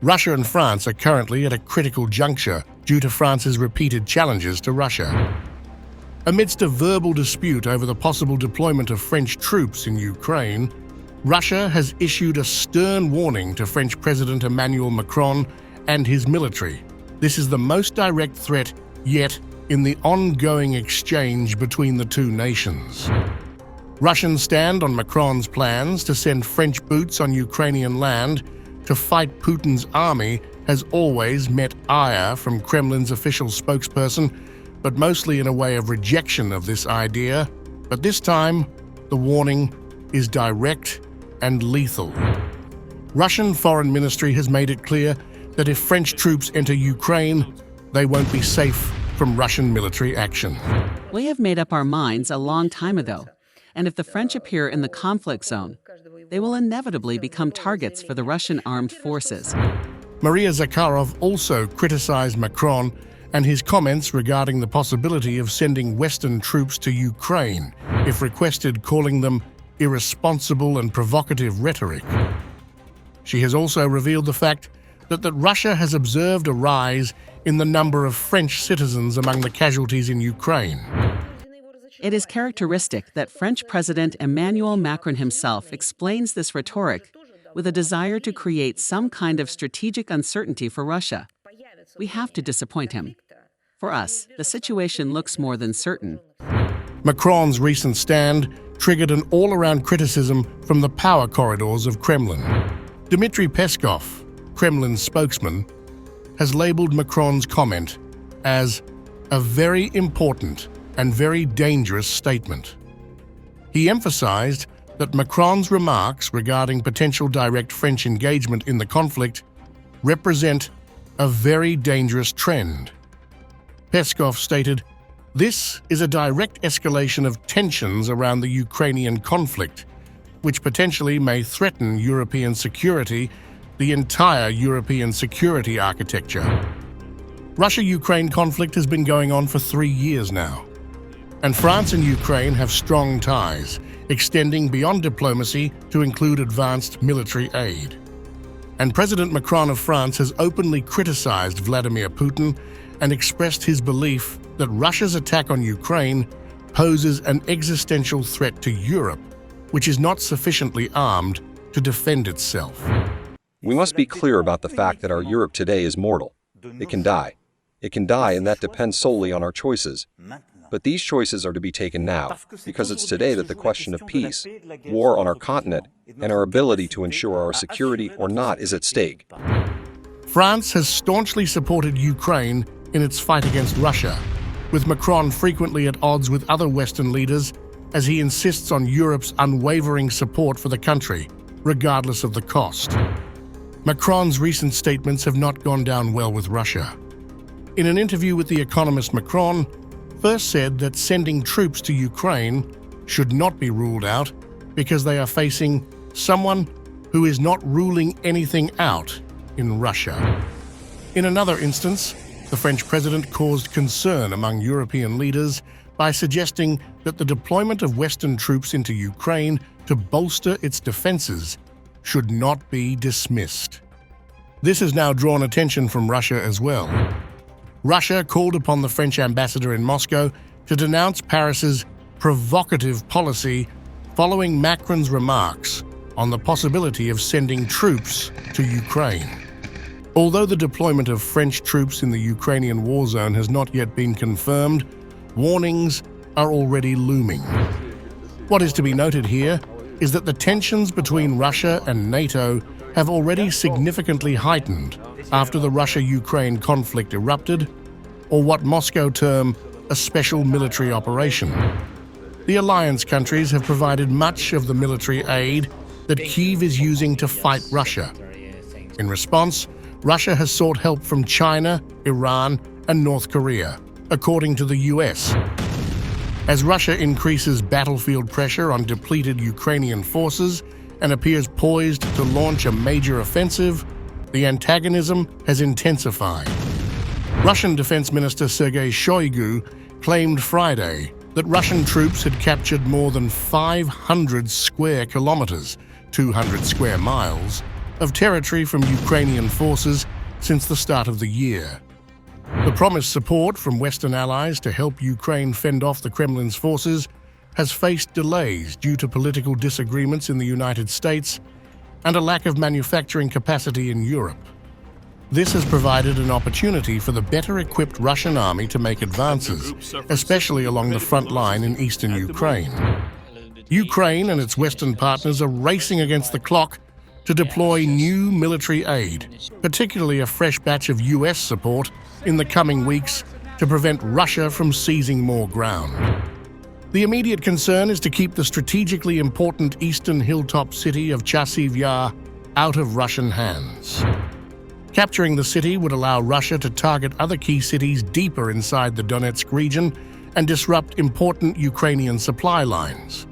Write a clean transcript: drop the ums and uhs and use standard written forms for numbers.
Russia and France are currently at a critical juncture due to France's repeated challenges to Russia. Amidst a verbal dispute over the possible deployment of French troops in Ukraine, Russia has issued a stern warning to French President Emmanuel Macron and his military. This is the most direct threat yet in the ongoing exchange between the two nations. Russians stand on Macron's plans to send French boots on Ukrainian land to fight Putin's army has always met ire from Kremlin's official spokesperson, but mostly in a way of rejection of this idea. But this time, the warning is direct and lethal. Russian Foreign Ministry has made it clear that if French troops enter Ukraine, they won't be safe from Russian military action. We have made up our minds a long time ago, and if the French appear in the conflict zone, they will inevitably become targets for the Russian armed forces. Maria Zakharov also criticized Macron and his comments regarding the possibility of sending Western troops to Ukraine, if requested, calling them irresponsible and provocative rhetoric. She has also revealed the fact that Russia has observed a rise in the number of French citizens among the casualties in Ukraine. It is characteristic that French President Emmanuel Macron himself explains this rhetoric with a desire to create some kind of strategic uncertainty for Russia. We have to disappoint him. For us, the situation looks more than certain. Macron's recent stand triggered an all-around criticism from the power corridors of Kremlin. Dmitry Peskov, Kremlin's spokesman, has labeled Macron's comment as a very important and very dangerous statement. He emphasized that Macron's remarks regarding potential direct French engagement in the conflict represent a very dangerous trend. Peskov stated, "This is a direct escalation of tensions around the Ukrainian conflict, which potentially may threaten European security, the entire European security architecture." Russia-Ukraine conflict has been going on for 3 years now, and France and Ukraine have strong ties, extending beyond diplomacy to include advanced military aid. And President Macron of France has openly criticized Vladimir Putin and expressed his belief that Russia's attack on Ukraine poses an existential threat to Europe, which is not sufficiently armed to defend itself. We must be clear about the fact that our Europe today is mortal. It can die. It can die, and that depends solely on our choices. But these choices are to be taken now, because it's today that the question of peace, war on our continent, and our ability to ensure our security or not is at stake. France has staunchly supported Ukraine in its fight against Russia, with Macron frequently at odds with other Western leaders as he insists on Europe's unwavering support for the country, regardless of the cost. Macron's recent statements have not gone down well with Russia. In an interview with The Economist, Macron first said that sending troops to Ukraine should not be ruled out because they are facing someone who is not ruling anything out in Russia. In another instance, the French president caused concern among European leaders by suggesting that the deployment of Western troops into Ukraine to bolster its defenses should not be dismissed. This has now drawn attention from Russia as well. Russia called upon the French ambassador in Moscow to denounce Paris's provocative policy following Macron's remarks on the possibility of sending troops to Ukraine. Although the deployment of French troops in the Ukrainian war zone has not yet been confirmed, warnings are already looming. What is to be noted here is that the tensions between Russia and NATO have already significantly heightened after the Russia-Ukraine conflict erupted, or what Moscow term a special military operation. The alliance countries have provided much of the military aid that Kyiv is using to fight Russia. In response, Russia has sought help from China, Iran, and North Korea, according to the US. As Russia increases battlefield pressure on depleted Ukrainian forces and appears poised to launch a major offensive, the antagonism has intensified. Russian Defense Minister Sergei Shoigu claimed Friday that Russian troops had captured more than 500 square kilometers, 200 square miles, of territory from Ukrainian forces since the start of the year. The promised support from Western allies to help Ukraine fend off the Kremlin's forces has faced delays due to political disagreements in the United States and a lack of manufacturing capacity in Europe. This has provided an opportunity for the better-equipped Russian army to make advances, especially along the front line in eastern Ukraine. Ukraine and its Western partners are racing against the clock to deploy new military aid, particularly a fresh batch of US support in the coming weeks to prevent Russia from seizing more ground. The immediate concern is to keep the strategically important eastern hilltop city of Chasiv Yar out of Russian hands. Capturing the city would allow Russia to target other key cities deeper inside the Donetsk region and disrupt important Ukrainian supply lines.